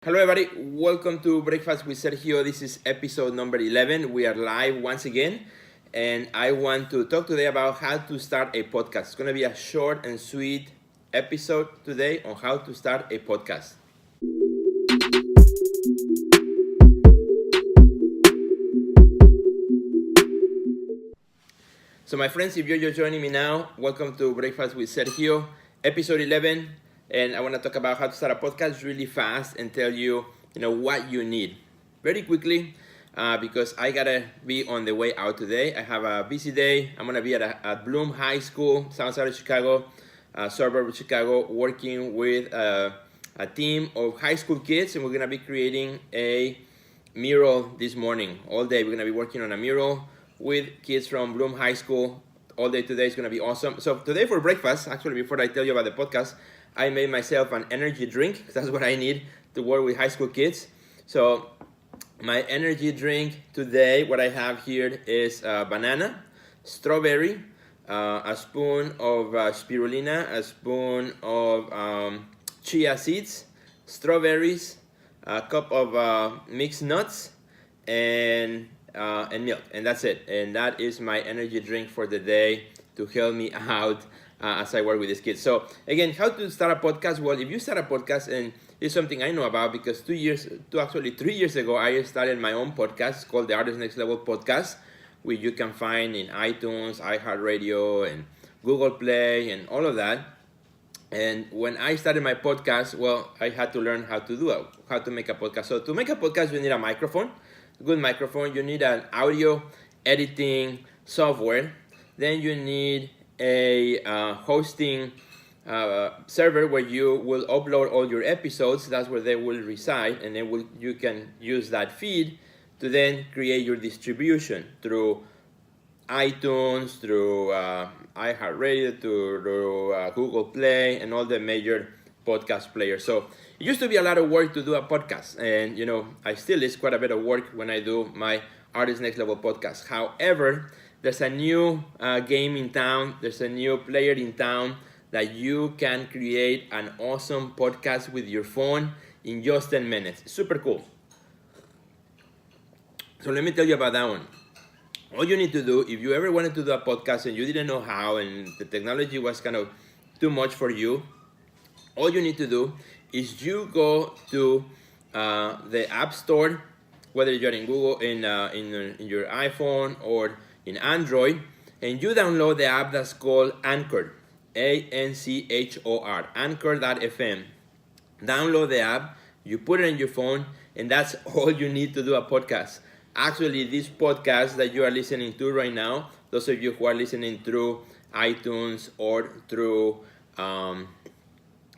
Hello everybody, welcome to Breakfast with Sergio. This is episode number 11. We are live once again, and I want to talk today about how to start a podcast. It's going to be a short and sweet episode today on how to start a podcast. So my friends, if you're just joining me now, welcome to Breakfast with Sergio, episode 11. And I want to talk about how to start a podcast really fast and tell you, what you need very quickly because I gotta be on the way out today. I have a busy day. I'm gonna be at Bloom High School, south side of Chicago, suburb of Chicago, working with a team of high school kids, and we're gonna be creating a mural this morning. All day we're gonna be working on a mural with kids from Bloom High School. All day today is gonna be awesome. So today for breakfast, actually, before I tell you about the podcast, I made myself an energy drink. That's what I need to work with high school kids. So my energy drink today, what I have here is banana, strawberry, a spoon of spirulina, a spoon of chia seeds, strawberries, a cup of mixed nuts, and milk. And that's it. And that is my energy drink for the day to help me out as I work with these kids. So again, how to start a podcast? Well, if you start a podcast, and it's something I know about because 3 years ago, I started my own podcast called the Artist Next Level Podcast, which you can find in iTunes, iHeartRadio, and Google Play, and all of that. And when I started my podcast, well, I had to learn how to make a podcast. So to make a podcast, you need a microphone, a good microphone. You need an audio editing software. Then you need a hosting server where you will upload all your episodes. That's where they will reside, and then you can use that feed to then create your distribution through iTunes, through iHeartRadio, through Google Play, and all the major podcast players. So it used to be a lot of work to do a podcast, and I still is quite a bit of work when I do my Artist Next Level podcast. However, there's a new game in town. There's a new player in town that you can create an awesome podcast with your phone in just 10 minutes. Super cool. So let me tell you about that one. All you need to do, if you ever wanted to do a podcast and you didn't know how and the technology was kind of too much for you, all you need to do is you go to the App Store, whether you're in Google, in your iPhone or in Android, and you download the app that's called Anchor, Anchor, Anchor.fm. Download the app, you put it in your phone, and that's all you need to do a podcast. Actually, this podcast that you are listening to right now, those of you who are listening through iTunes or through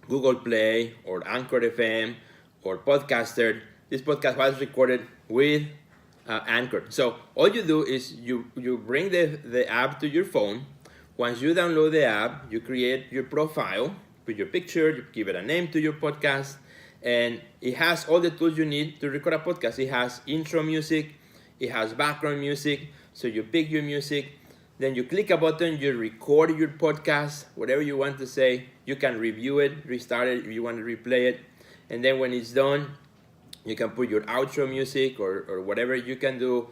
Google Play or Anchor FM or Podcaster, this podcast was recorded with Anchor. So all you do is you bring the app to your phone. Once you download the app, you create your profile, put your picture, you give it a name to your podcast, and it has all the tools you need to record a podcast. It has intro music, it has background music, so you pick your music, then you click a button, you record your podcast, whatever you want to say. You can review it, restart it if you want to replay it, and then when it's done, you can put your outro music or whatever. You can do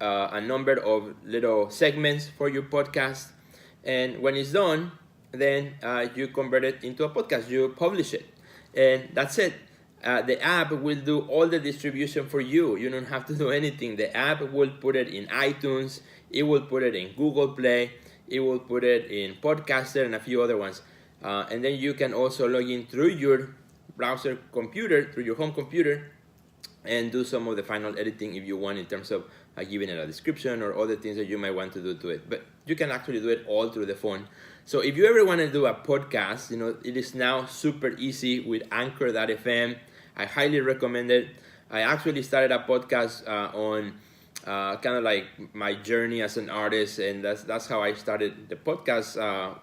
a number of little segments for your podcast. And when it's done, then you convert it into a podcast. You publish it. And that's it. The app will do all the distribution for you. You don't have to do anything. The app will put it in iTunes. It will put it in Google Play. It will put it in Podcaster and a few other ones. And then you can also log in through your browser computer, through your home computer, and do some of the final editing if you want, in terms of giving it a description or other things that you might want to do to it. But you can actually do it all through the phone. So if you ever want to do a podcast, it is now super easy with Anchor.fm. I highly recommend it. I actually started a podcast on kind of like my journey as an artist, and that's how I started the podcast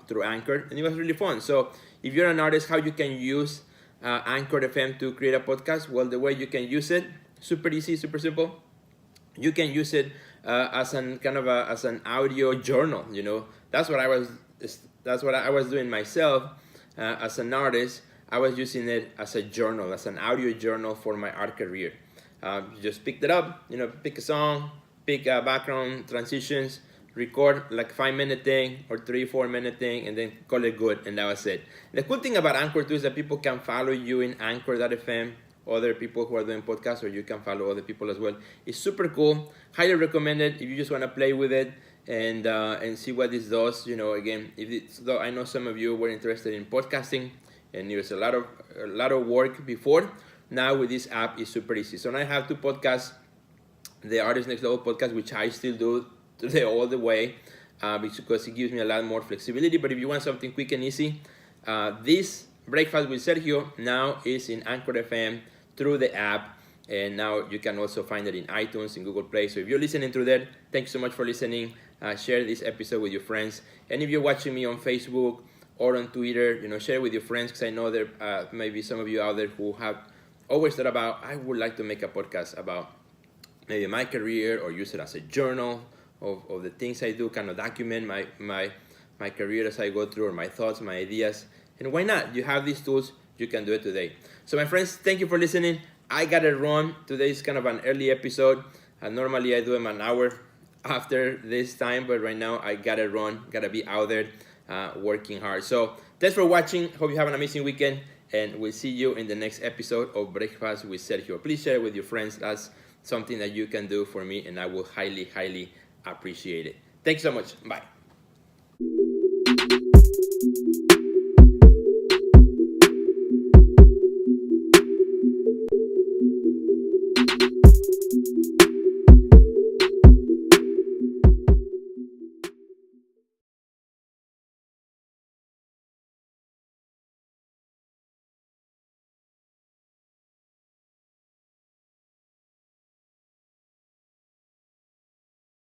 through Anchor, and it was really fun. So if you're an artist, how you can use Anchor FM to create a podcast? Well, the way you can use it, super easy, super simple. You can use it as an audio journal. That's what I was doing myself as an artist. I was using it as a journal, as an audio journal for my art career. Just picked it up, pick a song, pick background transitions, record like 5-minute thing or 3-4 minute thing, and then call it good, and that was it. The cool thing about Anchor too is that people can follow you in Anchor.fm, other people who are doing podcasts, or you can follow other people as well. It's super cool. Highly recommend it if you just want to play with it and see what this does. Again, though I know some of you were interested in podcasting, and it was a lot of work before. Now with this app, it's super easy. So now I have 2 podcasts, the Artist Next Level podcast, which I still do today all the way, because it gives me a lot more flexibility. But if you want something quick and easy, this Breakfast with Sergio now is in Anchor FM through the app, and now you can also find it in iTunes, in Google Play. So if you're listening through there, thanks so much for listening. Share this episode with your friends, and if you're watching me on Facebook or on Twitter, share with your friends, because I know there maybe some of you out there who have always thought about, I would like to make a podcast about maybe my career, or use it as a journal of the things I do, kind of document my career as I go through, or my thoughts, my ideas. And why not? You have these tools, you can do it today. So my friends, thank you for listening. I gotta run. Today is kind of an early episode. Normally I do them an hour after this time, but right now I gotta run, gotta be out there working hard. So thanks for watching. Hope you have an amazing weekend, and we'll see you in the next episode of Breakfast with Sergio. Please share it with your friends. That's something that you can do for me, and I will highly, highly appreciate it. Thanks so much. Bye.